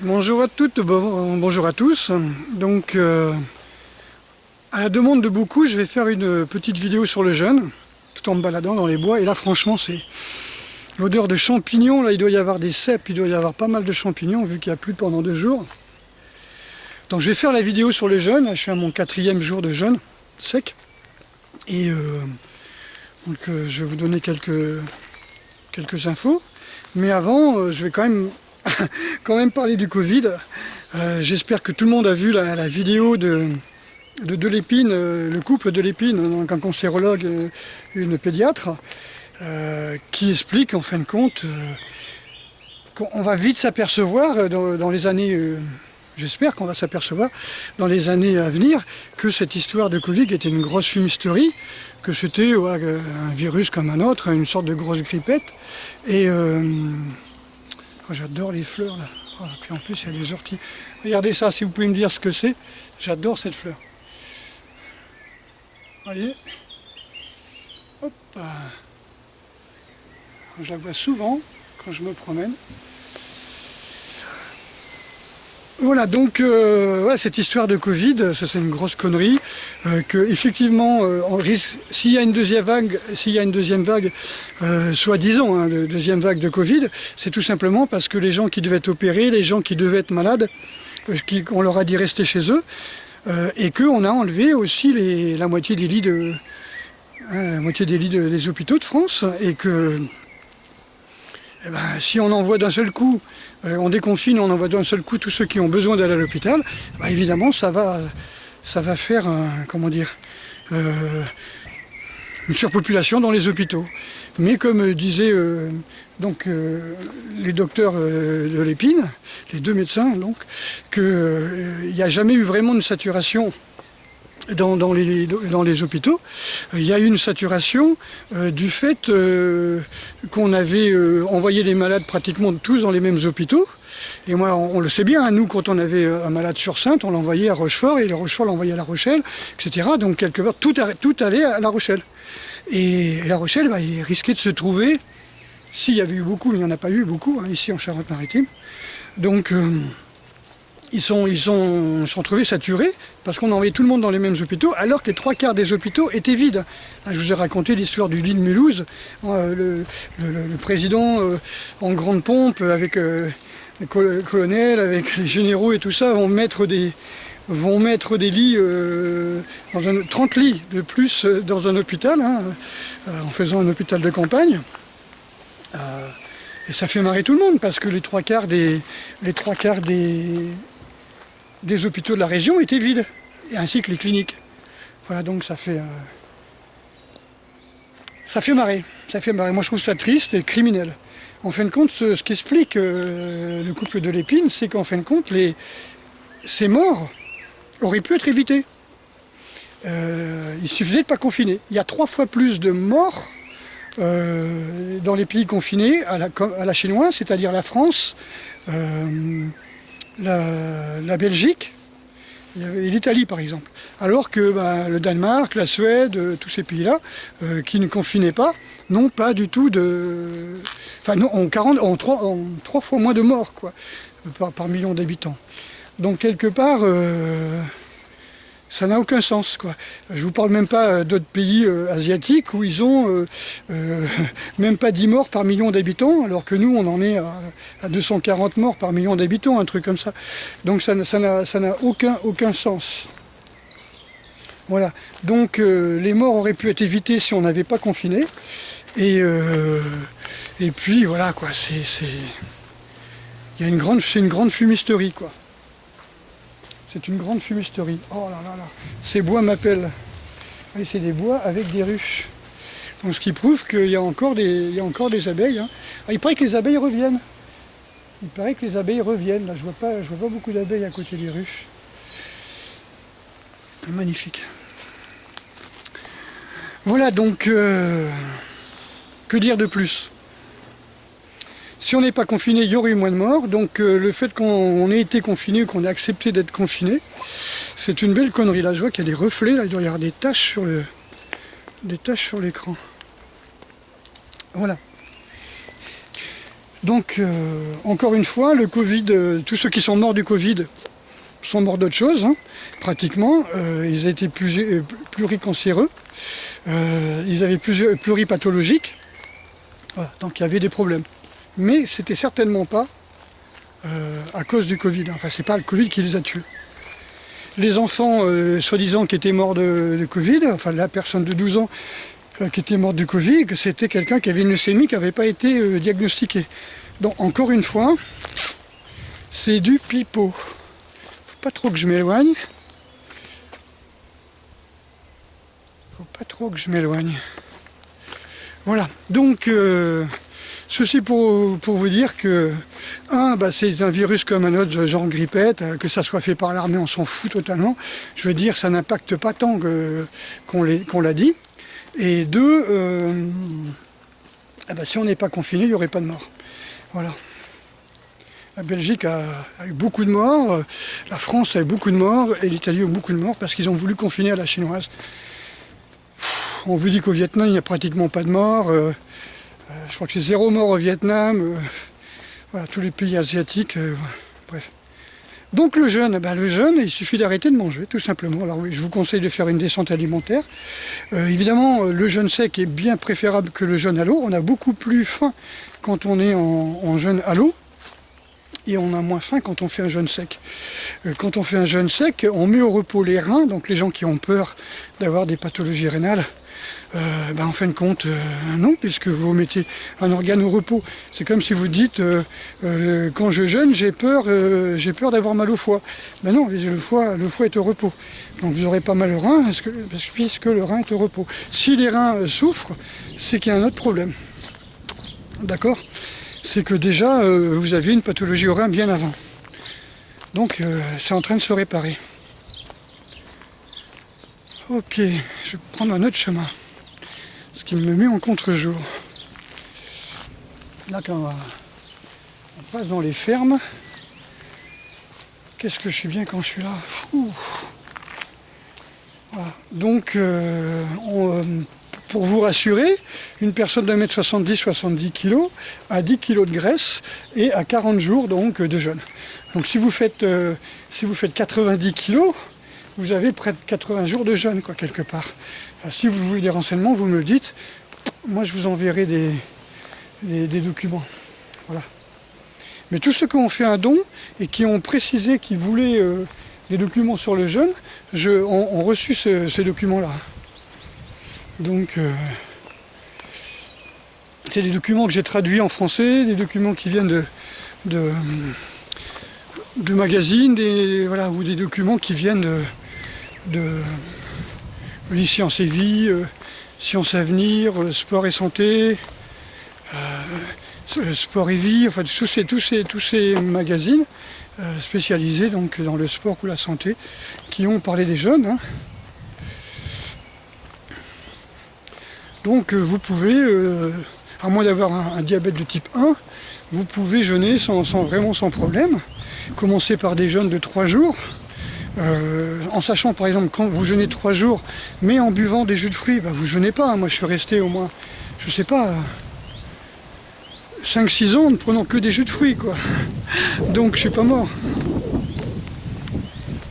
Bonjour à toutes, bonjour à tous. Donc, à la demande de beaucoup, je vais faire une petite vidéo sur le jeûne, tout en me baladant dans les bois. Et là, franchement, c'est l'odeur de champignons. Là, il doit y avoir des cèpes, il doit y avoir pas mal de champignons, vu qu'il n'y a plus pendant 2 jours. Donc, je vais faire la vidéo sur le jeûne. Là, je suis à mon 4e jour de jeûne sec. Et je vais vous donner quelques infos. Mais avant, je vais quand même parler du Covid. J'espère que tout le monde a vu la vidéo de Delépine, le couple Delépine, donc un cancérologue, une pédiatre, qui explique en fin de compte qu'on va vite s'apercevoir dans les années, j'espère qu'on va s'apercevoir dans les années à venir que cette histoire de Covid était une grosse fumisterie, que c'était un virus comme un autre, une sorte de grosse grippette. Et j'adore les fleurs là. Oh, puis en plus il y a des orties. Regardez ça, si vous pouvez me dire ce que c'est. J'adore cette fleur. Voyez. Hop. Je la vois souvent quand je me promène. Voilà, donc cette histoire de Covid, ça c'est une grosse connerie. Que effectivement, s'il y a une deuxième vague, soi-disant, de deuxième vague de Covid, c'est tout simplement parce que les gens qui devaient être opérés, les gens qui devaient être malades, on leur a dit rester chez eux, et qu'on a enlevé aussi la moitié des lits des hôpitaux de France, et que si on envoie d'un seul coup, on déconfine, on envoie d'un seul coup tous ceux qui ont besoin d'aller à l'hôpital, évidemment ça va faire une surpopulation dans les hôpitaux. Mais comme disaient les docteurs de l'Épine, les 2 médecins, donc, qu'il n'y a jamais eu vraiment de saturation dans les hôpitaux. Il y a eu une saturation du fait qu'on avait envoyé les malades pratiquement tous dans les mêmes hôpitaux. Et moi, on le sait bien, hein, nous, quand on avait un malade sur Saintes, on l'envoyait à Rochefort, et le Rochefort l'envoyait à La Rochelle, etc. Donc, quelque part, tout allait à La Rochelle. Et La Rochelle, il risquait de se trouver, s'il y avait eu beaucoup, mais il n'y en a pas eu beaucoup, hein, ici en Charente-Maritime. Donc, ils sont trouvés saturés parce qu'on envoyait tout le monde dans les mêmes hôpitaux alors que les 3/4 des hôpitaux étaient vides. Je vous ai raconté l'histoire du lit de Mulhouse, le président en grande pompe avec les colonels, avec les généraux et tout ça vont mettre des lits, 30 lits de plus dans un hôpital, en faisant un hôpital de campagne. Et ça fait marrer tout le monde parce que les 3/4 des hôpitaux de la région étaient vides, et ainsi que les cliniques. Voilà, donc ça fait marrer. Moi je trouve ça triste et criminel. En fin de compte, ce qu'explique le couple de l'Épine, c'est qu'en fin de compte, ces morts auraient pu être évitées. Il suffisait de ne pas confiner. Il y a 3 fois plus de morts dans les pays confinés à la chinoise, c'est-à-dire la France, la Belgique et l'Italie par exemple. Alors que le Danemark, la Suède, tous ces pays-là, qui ne confinaient pas, n'ont pas du tout ont 3 fois moins de morts par million d'habitants. Donc quelque part, ça n'a aucun sens, Je vous parle même pas d'autres pays asiatiques où ils ont même pas 10 morts par million d'habitants, alors que nous on en est à 240 morts par million d'habitants, un truc comme ça. Donc ça n'a aucun sens. Voilà. Donc les morts auraient pu être évitées si on n'avait pas confiné. Et puis voilà c'est une grande fumisterie C'est une grande fumisterie. Oh là là là, ces bois m'appellent. Et c'est des bois avec des ruches. Donc ce qui prouve qu'il y a encore des abeilles. Il paraît que les abeilles reviennent. Là, je vois pas beaucoup d'abeilles à côté des ruches. Magnifique. Voilà donc, que dire de plus ? Si on n'est pas confiné, il y aurait eu moins de morts. Donc le fait qu'on ait été confiné, qu'on ait accepté d'être confiné, c'est une belle connerie. Là, je vois qu'il y a des reflets, là, il doit y avoir des taches sur l'écran. Voilà. Donc, encore une fois, le Covid, tous ceux qui sont morts du Covid sont morts d'autre chose, hein, pratiquement. Ils étaient pluricancéreux, ils avaient pluripathologiques, voilà, donc il y avait des problèmes. Mais c'était certainement pas à cause du Covid, enfin c'est pas le Covid qui les a tués. Les enfants, soi-disant, qui étaient morts de Covid, enfin la personne de 12 ans qui était morte du Covid, c'était quelqu'un qui avait une leucémie qui n'avait pas été diagnostiquée. Donc encore une fois, c'est du pipeau. Faut pas trop que je m'éloigne. Faut pas trop que je m'éloigne. Voilà, donc ceci pour vous dire que c'est un virus comme un autre, genre grippette, que ça soit fait par l'armée, on s'en fout totalement. Je veux dire, ça n'impacte pas tant qu'on l'a dit. Et deux, si on n'est pas confiné, il n'y aurait pas de mort. Voilà. La Belgique a eu beaucoup de morts, la France a eu beaucoup de morts, et l'Italie a eu beaucoup de morts parce qu'ils ont voulu confiner à la chinoise. On vous dit qu'au Vietnam, il n'y a pratiquement pas de morts. Je crois que c'est 0 mort au Vietnam. Voilà, tous les pays asiatiques. Bref. Donc le jeûne, il suffit d'arrêter de manger, tout simplement. Alors oui, je vous conseille de faire une descente alimentaire. Évidemment, le jeûne sec est bien préférable que le jeûne à l'eau. On a beaucoup plus faim quand on est en jeûne à l'eau. Et on a moins faim quand on fait un jeûne sec. Quand on fait un jeûne sec, on met au repos les reins, donc les gens qui ont peur d'avoir des pathologies rénales. En fin de compte, non, puisque vous mettez un organe au repos. C'est comme si vous dites, quand je jeûne, j'ai peur d'avoir mal au foie. Ben non, le foie est au repos. Donc vous n'aurez pas mal au rein, puisque le rein est au repos. Si les reins souffrent, c'est qu'il y a un autre problème. D'accord ? C'est que déjà, vous aviez une pathologie au rein bien avant. Donc, c'est en train de se réparer. Ok, je vais prendre un autre chemin. Ce qui me met en contre-jour. Là, quand on passe dans les fermes, qu'est-ce que je suis bien quand je suis là. Voilà. Donc, pour vous rassurer, une personne d'un mètre 70 kg a 10 kg de graisse et à 40 jours donc, de jeûne. Donc si vous faites 90 kg, vous avez près de 80 jours de jeûne, quoi, quelque part. Alors, si vous voulez des renseignements, vous me le dites. Moi, je vous enverrai des documents. Voilà. Mais tous ceux qui ont fait un don et qui ont précisé qu'ils voulaient des documents sur le jeûne, ont reçu ces documents-là. Donc, c'est des documents que j'ai traduits en français, des documents qui viennent de magazines, ou des documents qui viennent de Sciences et Vie, Sciences et Avenir, Sport et Santé, Sport et Vie, enfin tous ces magazines spécialisés donc, dans le sport ou la santé, qui ont parlé des jeunes. Hein. Donc vous pouvez, à moins d'avoir un diabète de type 1, vous pouvez jeûner vraiment sans problème. Commencer par des jeûnes de 3 jours, en sachant par exemple quand vous jeûnez 3 jours, mais en buvant des jus de fruits, vous jeûnez pas. Moi je suis resté au moins, je sais pas, 5-6 ans en ne prenant que des jus de fruits, quoi. Donc je suis pas mort.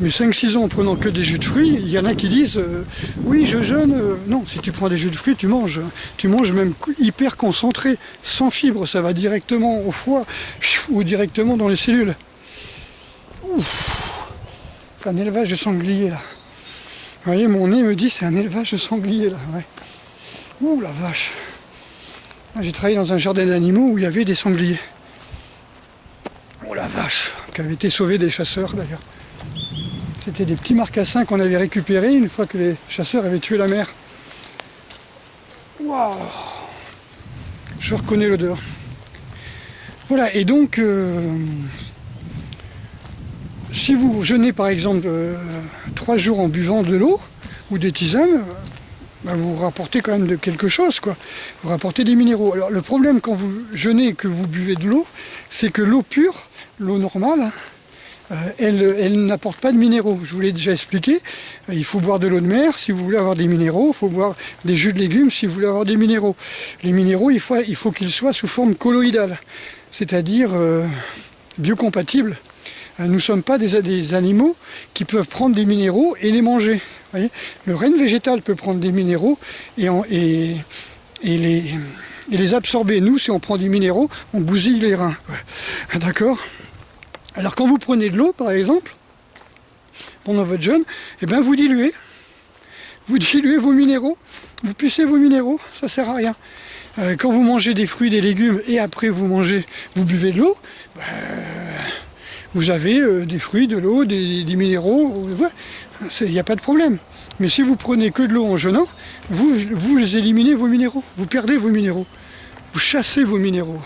Mais 5-6 ans en prenant que des jus de fruits, il y en a qui disent oui je jeûne. Non, si tu prends des jus de fruits, tu manges. Tu manges même hyper concentré, sans fibres, ça va directement au foie ou directement dans les cellules. Ouf. C'est un élevage de sangliers là. Vous voyez, mon nez me dit c'est un élevage de sangliers là. Ouais. Ouh la vache. J'ai travaillé dans un jardin d'animaux où il y avait des sangliers. Oh la vache, qui avait été sauvé des chasseurs d'ailleurs. C'était des petits marcassins qu'on avait récupérés une fois que les chasseurs avaient tué la mère. Waouh! Je reconnais l'odeur. Voilà, et donc, si vous jeûnez par exemple 3 jours en buvant de l'eau ou des tisanes, vous rapportez quand même de quelque chose, quoi. Vous rapportez des minéraux. Alors le problème quand vous jeûnez et que vous buvez de l'eau, c'est que l'eau pure, l'eau normale, elle n'apporte pas de minéraux. Je vous l'ai déjà expliqué. Il faut boire de l'eau de mer si vous voulez avoir des minéraux. Il faut boire des jus de légumes si vous voulez avoir des minéraux. Les minéraux, il faut qu'ils soient sous forme colloïdale. c'est-à-dire biocompatibles. Nous ne sommes pas des animaux qui peuvent prendre des minéraux et les manger. Vous voyez, le renne végétal peut prendre des minéraux et les absorber. Nous, si on prend des minéraux, on bousille les reins. D'accord? Alors quand vous prenez de l'eau, par exemple, pendant votre jeûne, eh bien vous diluez vos minéraux, vous pucez vos minéraux, ça ne sert à rien. Quand vous mangez des fruits, des légumes, et après vous buvez de l'eau, vous avez des fruits, de l'eau, des minéraux, il n'y a pas de problème. Mais si vous prenez que de l'eau en jeûnant, vous éliminez vos minéraux, vous perdez vos minéraux, vous chassez vos minéraux.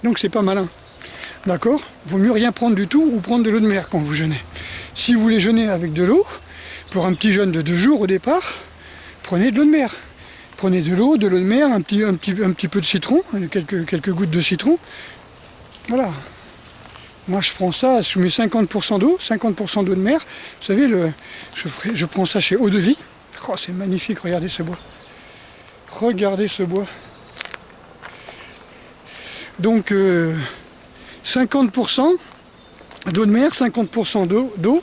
Donc c'est pas malin. D'accord? Il vaut mieux rien prendre du tout ou prendre de l'eau de mer quand vous jeûnez. Si vous voulez jeûner avec de l'eau, pour un petit jeûne de 2 jours au départ, prenez de l'eau de mer. Prenez de l'eau de mer, un petit peu de citron, quelques gouttes de citron. Voilà. Moi je prends ça, je mets 50% d'eau, 50% d'eau de mer. Vous savez, je prends ça chez Eau de Vie. Oh, c'est magnifique, regardez ce bois. Regardez ce bois. Donc 50% d'eau de mer, 50% d'eau,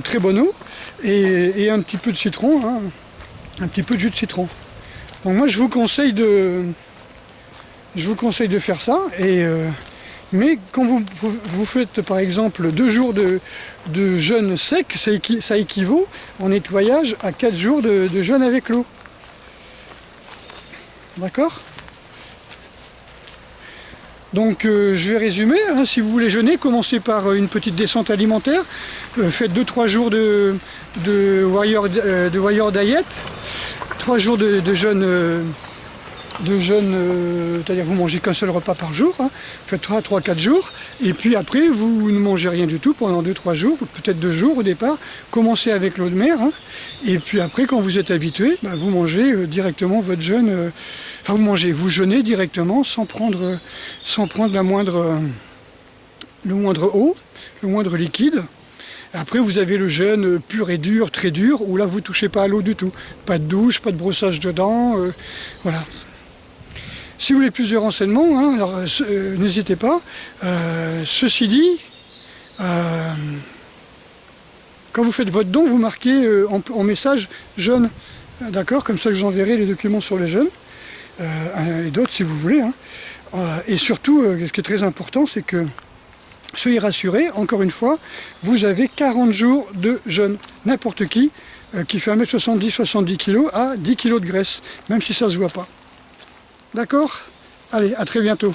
très bonne eau, et un petit peu de citron, hein, un petit peu de jus de citron. Donc moi je vous conseille de faire ça, mais quand vous faites par exemple 2 jours de jeûne sec, ça équivaut en nettoyage à 4 jours de jeûne avec l'eau. D'accord ? Donc je vais résumer, hein, si vous voulez jeûner, commencez par une petite descente alimentaire, faites 2-3 jours de warrior diet, 3 jours de jeûne, c'est-à-dire vous mangez qu'un seul repas par jour, hein, faites 3-4 jours, et puis après vous ne mangez rien du tout pendant 2-3 jours, peut-être 2 jours au départ, commencez avec l'eau de mer, hein, et puis après quand vous êtes habitué, vous mangez directement votre jeûne, vous jeûnez directement sans prendre le moindre eau, le moindre liquide. Après vous avez le jeûne pur et dur, très dur, où là vous ne touchez pas à l'eau du tout, pas de douche, pas de brossage de dents, voilà. Si vous voulez plus de renseignements, hein, alors n'hésitez pas. Ceci dit, quand vous faites votre don, vous marquez en message jeûne, d'accord, comme ça je vous enverrai les documents sur le jeûne, et d'autres si vous voulez. Hein. Et surtout, ce qui est très important, c'est que soyez rassurés, encore une fois, vous avez 40 jours de jeûne. N'importe qui fait 1m70, 70 kg a 10 kg de graisse, même si ça ne se voit pas. D'accord? Allez, à très bientôt.